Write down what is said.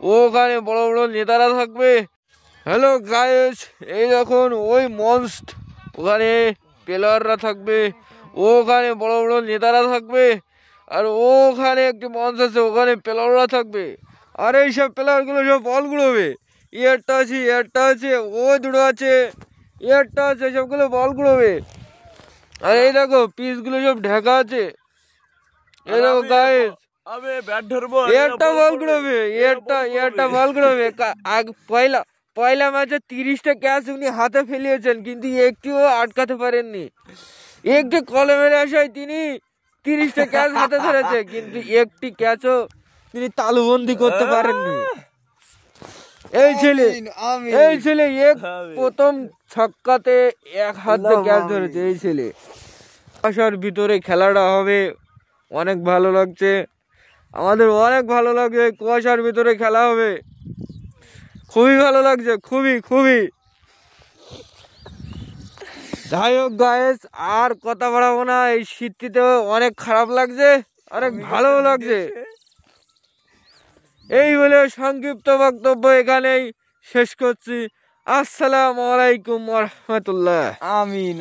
ওখানে বড় বড় নেতারা থাকবে। হ্যালো গাইস, এই দেখুন ওই মঞ্চ, ওখানে প্লেয়াররা থাকবে, ওখানে বড় বড় নেতারা থাকবে, আর ওখানে একটি মঞ্চ আছে, ওখানে প্লেয়াররা থাকবে। আর এইসব প্লেয়ারগুলো সব বল গুলোবে, একটা আছে, ওই দুটো আছে, একটা আছে, সবগুলো বল গুলোবে। আর এই দেখো পিচগুলো সব ঢাকা আছে। এই দেখো গাইস, আমি ব্যাট ধরবো, একটা বল গুলোবে, একটা বল গুলোবে। পয়লা ম্যাচে 30টা ক্যাচ উনি হাতে ফেলিয়েছেন, কিন্তু একটিও আটকাতে পারেননি। একটি কলমের আশায় তিনি 30টা ক্যাচ হাতে ধরেছে, কিন্তু একটি ক্যাচও তিনি তালুবন্দি করতে পারেননি। এই ছেলে প্রথম ছক্কাতে এক হাতে ক্যাচ ধরেছে। এই ছেলে আশার ভিতরে খেলাটা হবে, অনেক ভালো লাগছে আমাদের, অনেক ভালো লাগছে। কুয়াশার ভিতরে খেলা হবে, খুবই ভালো লাগছে, খুবই। যাই হোক গাইস, আর কথা বাড়াবো না। এই শীতটিতে অনেক খারাপ লাগছে, অনেক ভালো লাগছে। এই বলে সংক্ষিপ্ত বক্তব্য এখানেই শেষ করছি। আসসালামু আলাইকুম ওয়া রাহমাতুল্লাহ। আমিন।